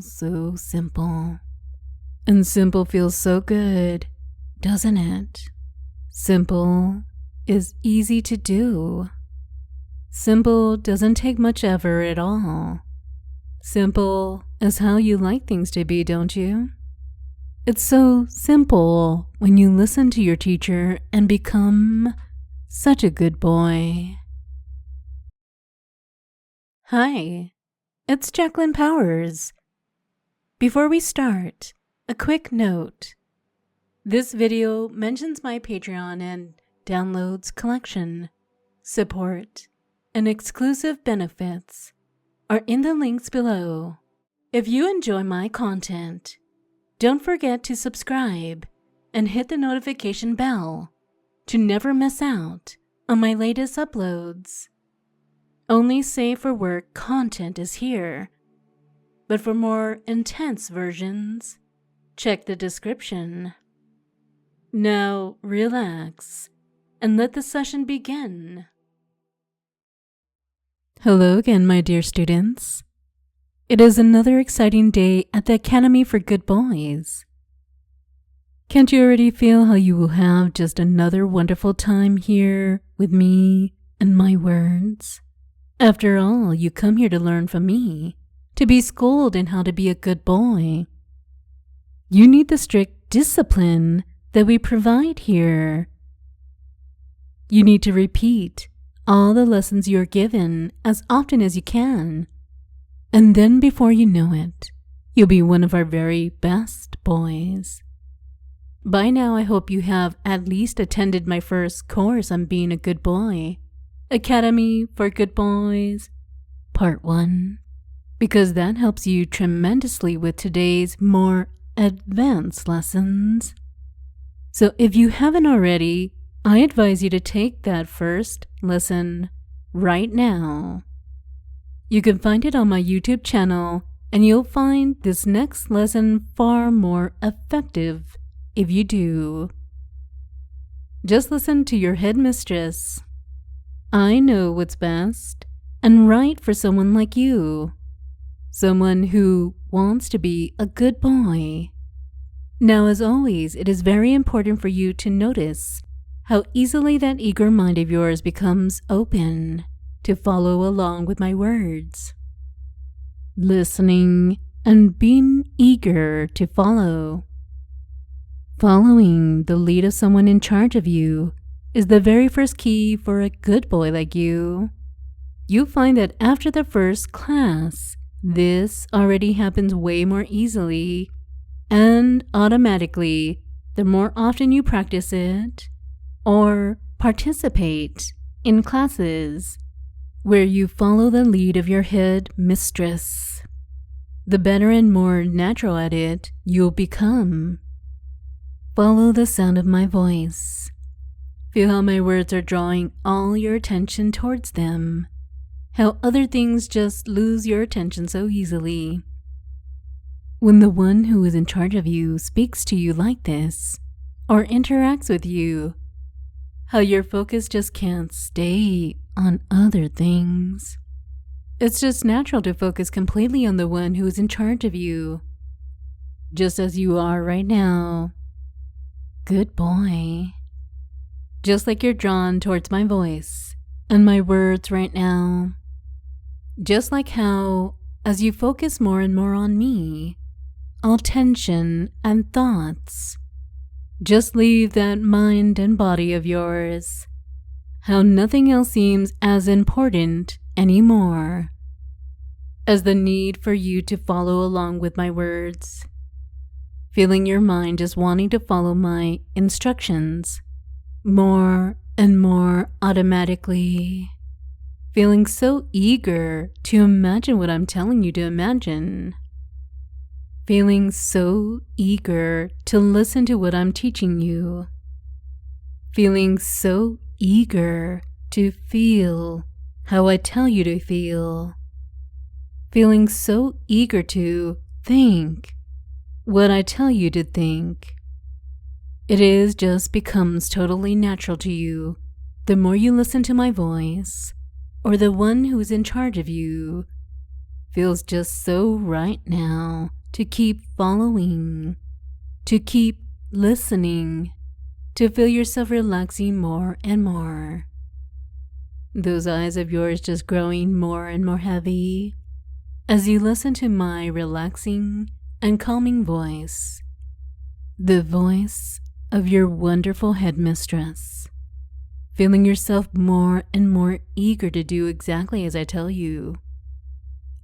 feels so simple. And simple feels so good, doesn't it? Simple is easy to do. Simple doesn't take much effort at all. Simple is how you like things to be, don't you? It's so simple when you listen to your teacher and become such a good boy. Hi, it's Jacqueline Powers. Before we start, a quick note. This video mentions my Patreon and downloads collection, support, and exclusive benefits are in the links below. If you enjoy my content, don't forget to subscribe and hit the notification bell to never miss out on my latest uploads. Only safe for work content is here, but for more intense versions, check the description. Now relax and let the session begin. Hello again, my dear students. It is another exciting day at the Academy for Good Boys. Can't you already feel how you will have just another wonderful time here with me and my words? After all, you come here to learn from me, to be schooled in how to be a good boy. You need the strict discipline that we provide here. You need to repeat all the lessons you are given as often as you can. And then before you know it, you'll be one of our very best boys. By now, I hope you have at least attended my first course on being a good boy, Academy for Good Boys, Part 1, because that helps you tremendously with today's more advanced lessons. So if you haven't already, I advise you to take that first lesson right now. You can find it on my YouTube channel, and you'll find this next lesson far more effective if you do. Just listen to your headmistress. I know what's best and right for someone like you, someone who wants to be a good boy. Now, as always, it is very important for you to notice how easily that eager mind of yours becomes open to follow along with my words. Listening and being eager to follow. Following the lead of someone in charge of you is the very first key for a good boy like you. You'll find that after the first class, this already happens way more easily and automatically the more often you practice it or participate in classes where you follow the lead of your head mistress. The better and more natural at it you'll become. Follow the sound of my voice. Feel how my words are drawing all your attention towards them. How other things just lose your attention so easily. When the one who is in charge of you speaks to you like this, or interacts with you, how your focus just can't stay on other things. It's just natural to focus completely on the one who is in charge of you, just as you are right now. Good boy. Just like you're drawn towards my voice and my words right now. Just like how, as you focus more and more on me, all tension and thoughts just leave that mind and body of yours. How nothing else seems as important anymore as the need for you to follow along with my words. Feeling your mind just wanting to follow my instructions more and more automatically. Feeling so eager to imagine what I'm telling you to imagine. Feeling so eager to listen to what I'm teaching you. Feeling so eager to feel how I tell you to feel. Feeling so eager to think what I tell you to think. It just becomes totally natural to you the more you listen to my voice or the one who is in charge of you. feels just so right now to keep following, to keep listening, to feel yourself relaxing more and more. Those eyes of yours just growing more and more heavy as you listen to my relaxing and calming voice, the voice of your wonderful headmistress, feeling yourself more and more eager to do exactly as I tell you.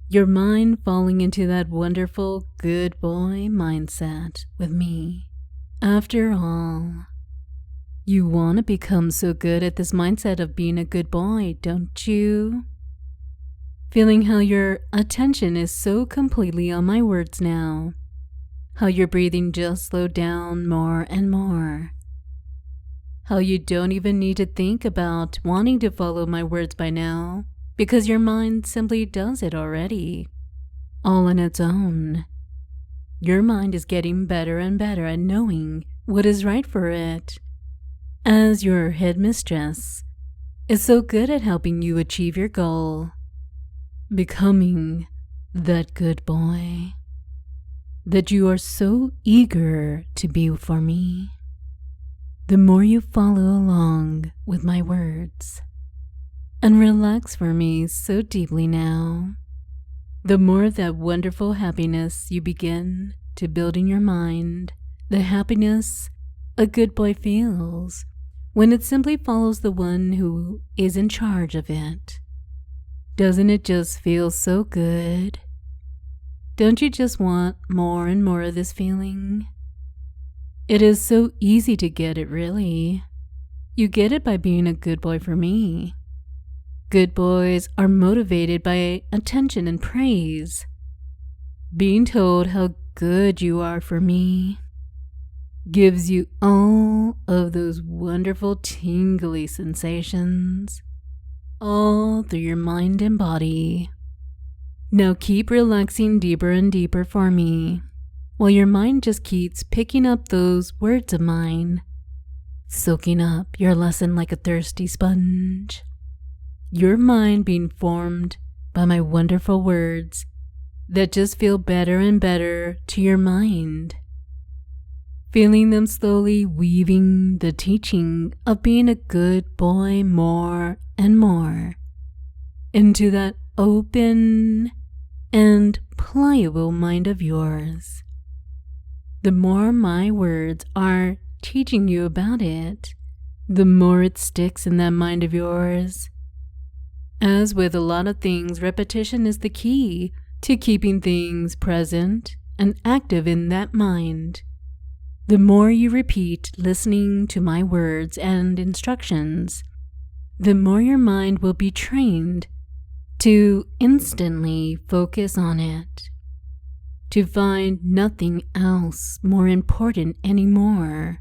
Your mind falling into that wonderful good boy mindset with me. After all, you want to become so good at this mindset of being a good boy, don't you? Feeling how your attention is so completely on my words now. How your breathing just slowed down more and more. How you don't even need to think about wanting to follow my words by now, because your mind simply does it already, all on its own. Your mind is getting better and better at knowing what is right for it, as your headmistress is so good at helping you achieve your goal, becoming that good boy that you are so eager to be for me. The more you follow along with my words and relax for me so deeply now, the more that wonderful happiness you begin to build in your mind, the happiness a good boy feels when it simply follows the one who is in charge of it. Doesn't it just feel so good? Don't you just want more and more of this feeling? It is so easy to get it, really. You get it by being a good boy for me. Good boys are motivated by attention and praise. Being told how good you are for me gives you all of those wonderful tingly sensations all through your mind and body. Now keep relaxing deeper and deeper for me, while your mind just keeps picking up those words of mine, soaking up your lesson like a thirsty sponge. Your mind being formed by my wonderful words that just feel better and better to your mind. Feeling them slowly weaving the teaching of being a good boy more and more into that open and pliable mind of yours. The more my words are teaching you about it, the more it sticks in that mind of yours. As with a lot of things, repetition is the key to keeping things present and active in that mind. The more you repeat listening to my words and instructions, the more your mind will be trained to instantly focus on it, to find nothing else more important anymore,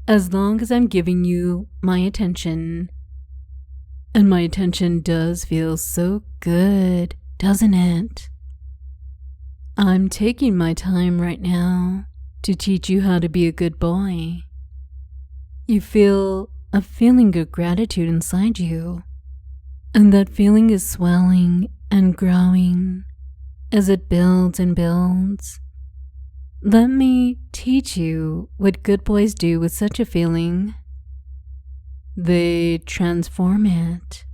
as long as I'm giving you my attention. And my attention does feel so good, doesn't it? I'm taking my time right now to teach you how to be a good boy. You feel a feeling of gratitude inside you, and that feeling is swelling and growing as it builds and builds. Let me teach you what good boys do with such a feeling. They transform it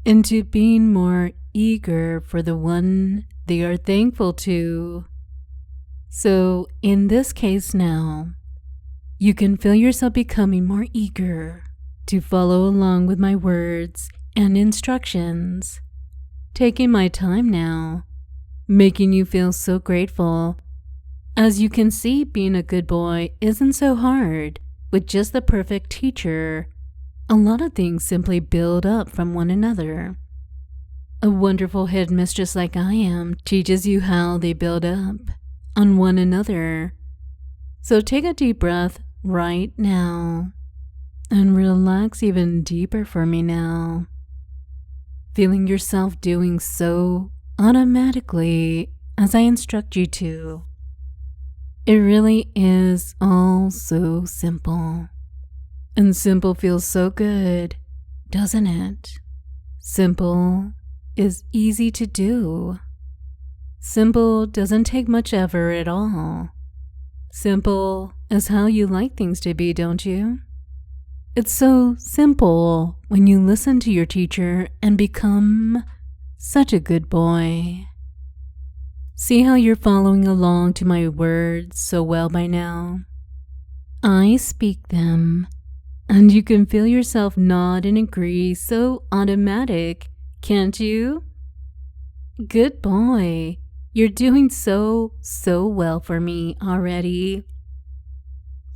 into being more eager for the one they are thankful to. So in this case now, you can feel yourself becoming more eager to follow along with my words and instructions, taking my time now, making you feel so grateful. As you can see, being a good boy isn't so hard. With just the perfect teacher, a lot of things simply build up from one another. A wonderful headmistress like I am teaches you how they build up on one another. So take a deep breath right now and relax even deeper for me now, feeling yourself doing so automatically as I instruct you to. It really is all so simple. And simple feels so good, doesn't it? Simple is easy to do. Simple doesn't take much effort at all. Simple is how you like things to be, don't you? It's so simple when you listen to your teacher and become such a good boy. See how you're following along to my words so well by now? I speak them, and you can feel yourself nod and agree so automatic, can't you? Good boy. You're doing so well for me already.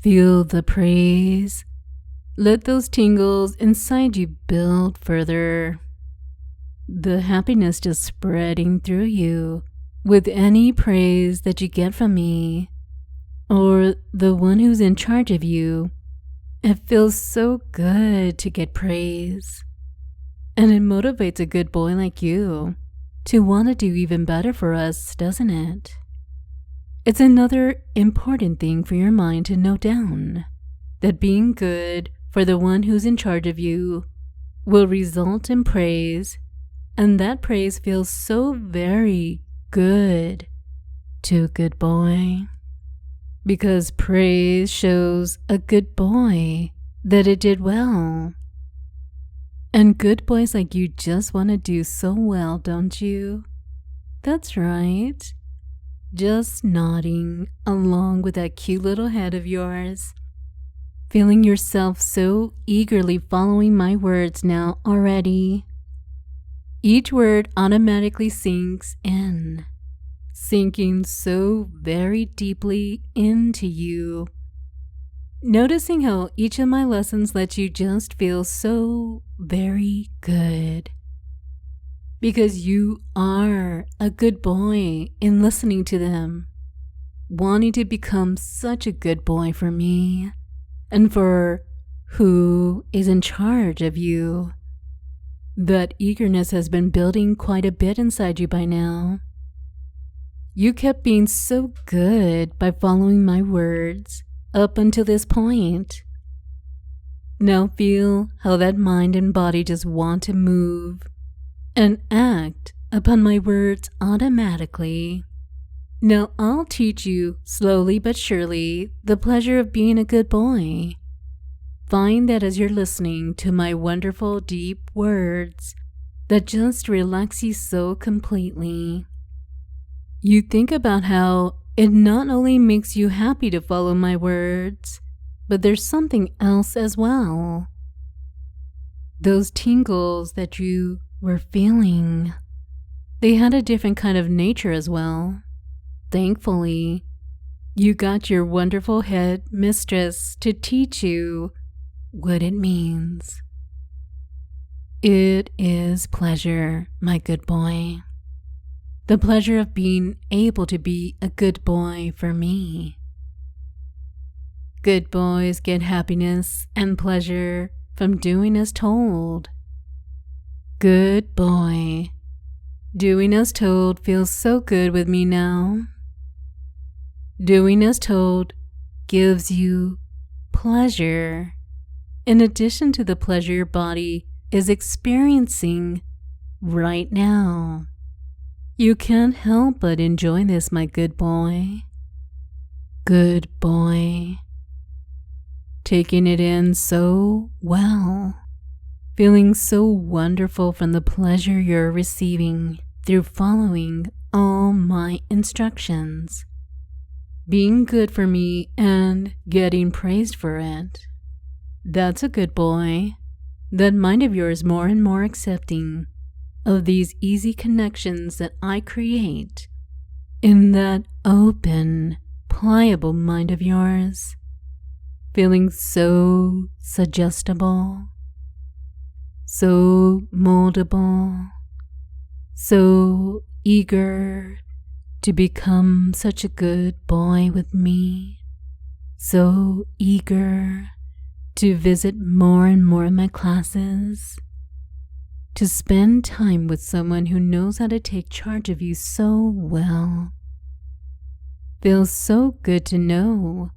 Feel the praise. Let those tingles inside you build further. The happiness just spreading through you with any praise that you get from me or the one who's in charge of you. It feels so good to get praise. And it motivates a good boy like you to want to do even better for us, doesn't it? It's another important thing for your mind to note down, that being good for the one who's in charge of you will result in praise, and that praise feels so very good to a good boy. Because praise shows a good boy that it did well. And good boys like you just want to do so well, don't you? That's right. Just nodding along with that cute little head of yours. Feeling yourself so eagerly following my words now already. Each word automatically sinks in, sinking so very deeply into you. Noticing how each of my lessons lets you just feel so very good. Because you are a good boy in listening to them, wanting to become such a good boy for me and for who is in charge of you. That eagerness has been building quite a bit inside you by now. You kept being so good by following my words up until this point. Now feel how that mind and body just want to move and act upon my words automatically. Now I'll teach you slowly but surely the pleasure of being a good boy. Find that as you're listening to my wonderful deep words that just relax you so completely. You think about how it not only makes you happy to follow my words, but there's something else as well. Those tingles that you were feeling, they had a different kind of nature as well. Thankfully, you got your wonderful head mistress to teach you what it means. It is pleasure, my good boy. The pleasure of being able to be a good boy for me. Good boys get happiness and pleasure from doing as told. Good boy. Doing as told feels so good with me now. Doing as told gives you pleasure, in addition to the pleasure your body is experiencing right now. You can't help but enjoy this, my good boy. Good boy. Taking it in so well. Feeling so wonderful from the pleasure you're receiving through following all my instructions. Being good for me and getting praised for it. That's a good boy. That mind of yours more and more accepting of these easy connections that I create in that open, pliable mind of yours, feeling so suggestible, so moldable, so eager to become such a good boy with me, so eager to visit more and more of my classes, to spend time with someone who knows how to take charge of you so well. Feels so good to know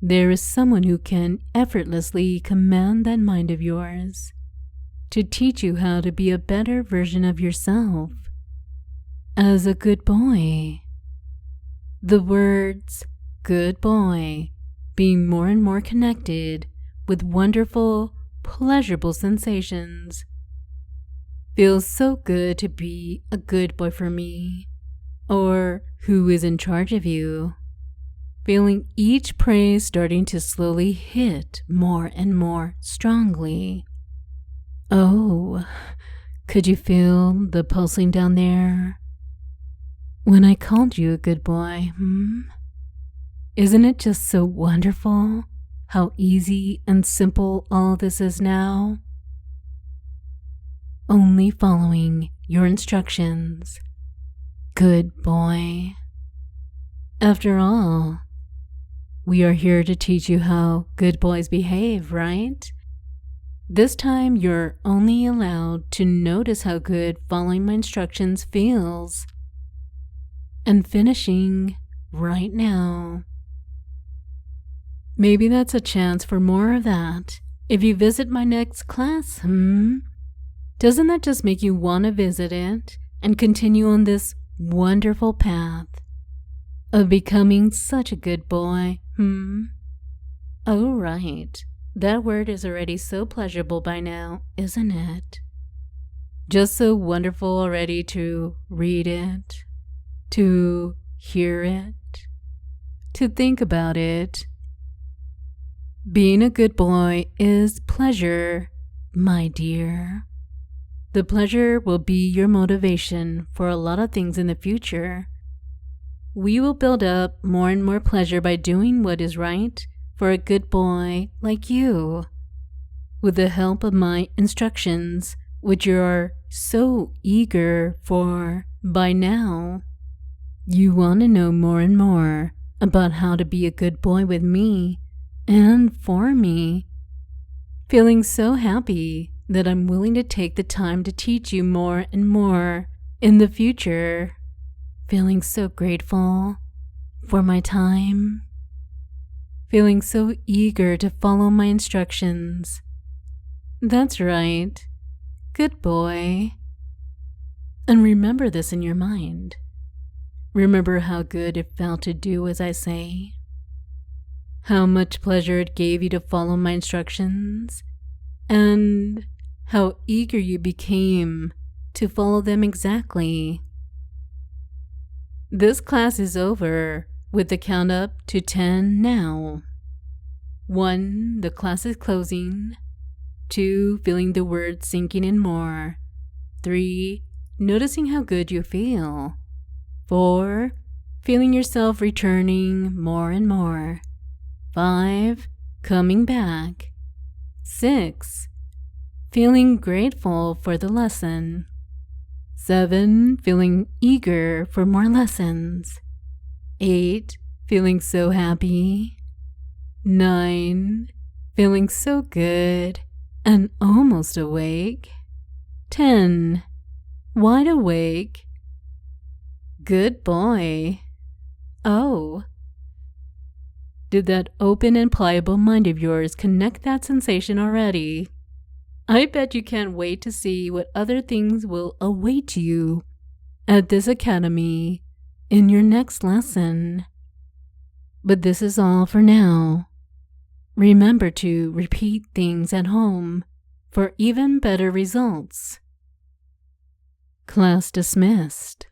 there is someone who can effortlessly command that mind of yours to teach you how to be a better version of yourself. as a good boy. The words good boy being more and more connected with wonderful, pleasurable sensations. Feels so good to be a good boy for me, or who is in charge of you. Feeling each praise starting to slowly hit more and more strongly. Oh, could you feel the pulsing down there? When I called you a good boy, Isn't it just so wonderful how easy and simple all this is now? Only following your instructions. Good boy. After all, we are here to teach you how good boys behave, right? This time you're only allowed to notice how good following my instructions feels. And finishing right now. Maybe that's a chance for more of that if you visit my next class, Doesn't that just make you want to visit it and continue on this wonderful path of becoming such a good boy, Oh, right. That word is already so pleasurable by now, isn't it? Just so wonderful already to read it, to hear it, to think about it. Being a good boy is pleasure, my dear. The pleasure will be your motivation for a lot of things in the future. We will build up more and more pleasure by doing what is right for a good boy like you, with the help of my instructions, which you are so eager for by now. You want to know more and more about how to be a good boy with me and for me. Feeling so happy that I'm willing to take the time to teach you more and more in the future. Feeling so grateful for my time. Feeling so eager to follow my instructions. That's right. Good boy. And remember this in your mind. Remember how good it felt to do as I say. How much pleasure it gave you to follow my instructions. And how eager you became to follow them exactly. This class is over with the count up to 10 now. 1, the class is closing. 2, feeling the words sinking in more. 3, noticing how good you feel. 4, feeling yourself returning more and more. 5, coming back. 6, feeling grateful for the lesson. 7, feeling eager for more lessons. 8, feeling so happy. 9, feeling so good and almost awake. 10, wide awake. Good boy. Oh. Did that open and pliable mind of yours connect that sensation already? I bet you can't wait to see what other things will await you at this academy in your next lesson. But this is all for now. Remember to repeat things at home for even better results. Class dismissed.